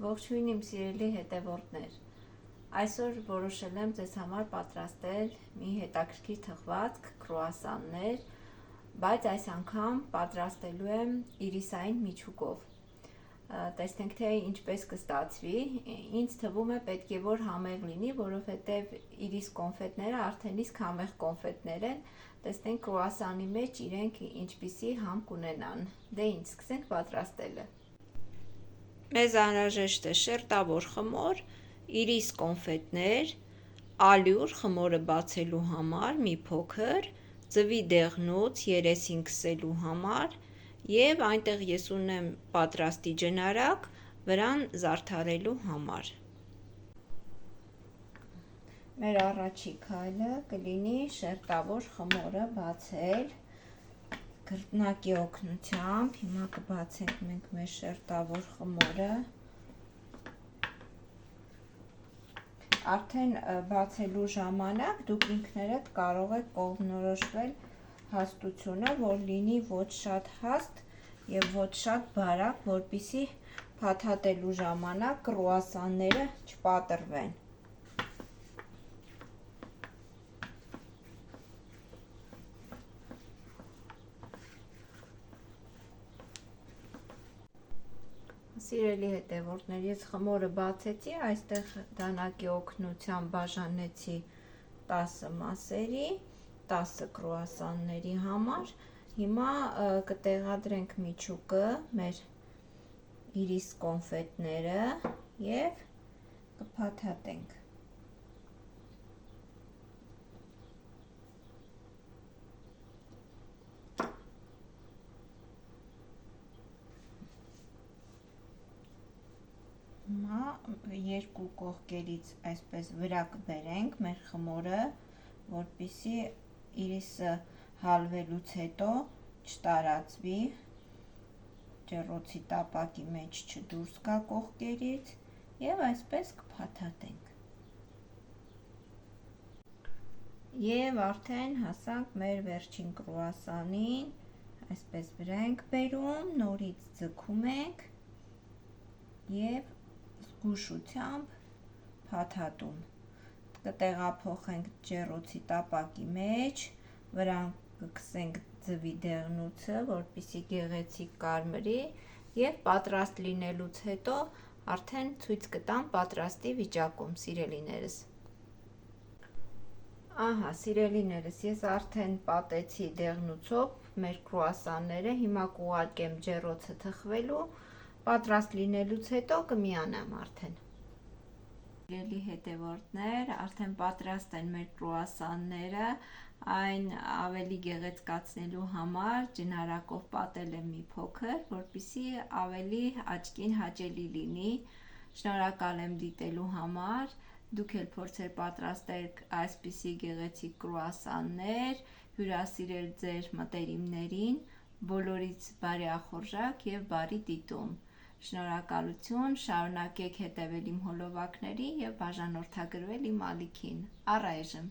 Ողջույն իմ սիրելի հետևորդներ, այսօր որոշել եմ ձեզ համար պատրաստել մի հետաքրքիր թխվածք կրուասաններ, բայց այս անգամ պատրաստելու եմ իրիսային միջուկով։ Տեսնենք թե ինչպես կստացվի, ինձ թվում է պետք է որ համեղ լինի, որովհետև իրիս կոնֆետները արդեն իսկ համեղ կոնֆետներ են, տեսնենք կրուասանի մեջ իրենք ինչպիսի համ կունենան։ Դե ինչ, սկսենք պատրաստելը։ Մեզ անհրաժեշտ է շերտավոր խմոր, իրիս կոնֆետներ, ալյուր խմորը բացելու համար մի փոքր, ձվի դեղնուց երեսին քսելու համար և այնտեղ ես ունեմ պատրաստի ջնարակ վրան զարդարելու համար։ Մեր առաջի քայլը կլինի շերտավոր խմորը բացել գրտնակի օգնությամբ։ Հիմա կբացենք մենք մեր շերտավոր խմորը։ Արդեն բացելու ժամանակ դուք ինքներդ կարող եք կողմնորոշվել հաստությունը, որ լինի ոչ շատ հաստ և ոչ շատ բարակ, որպեսզի փաթաթելու ժամանակ կրուասանները չպատրվեն։ Սիրելի հետևորդներ, ես խմորը բացեցի, այստեղ դանակի օգնությամբ բաժանեցի 10 մասերի, 10 կրուասանների համար։ Հիմա կտեղադրենք միջուկը, մեր իրիս կոնֆետները և կփաթաթենք։ Հիմա երկու կողքերից այսպես վրա կբերենք մեր խմորը, որպեսզի իրիսը հալվելուց հետո չտարածվի, ջեռոցի տապակի մեջ չդուրս գա կողքերից և այսպես կփաթաթենք։ Եվ արդեն հասանք մեր վերջին կրուասանին, այսպես վրա ենք բերում, նորից ձգում ենք և զգուշությամբ փաթաթում։ Կտեղափոխենք ջեռոցի տապակի մեջ, վրան կքսենք ձվի դեղնուցը, որպեսզի գեղեցիկ կարմրի և պատրաստ լինելուց հետո արդեն ցույց կտամ պատրաստի վիճակում, սիրելիներս։ Ահա, սիրելիներս, ես արդեն պատեցի դեղնուցով մեր կրուասանները, հիմա կուղարկեմ ջեռոցը թխվելու, պատրաստ լինելուց հետո կմիանամ արդեն։ Սիրելի հետևորդներ, արդեն պատրաստ են մեր կրուասանները, այն ավելի գեղեցկացնելու համար ջնարակով պատել եմ մի փոքր, որպեսզի ավելի աչքին հաճելի լինի։ Շնորհակալ եմ դիտելու համար, դուք էլ փորձել պատրաստեք այսպիսի գեղեցիկ կրուասաններ, հյուրասիրել ձեր մտերիմներին, բոլորից բարեախորժակ և բարի դիտում։ Շնորհակալություն, շարունակեք հետևել իմ հոլովակներին և բաժանորդագրվել իմ ալիքին։ Առայժմ։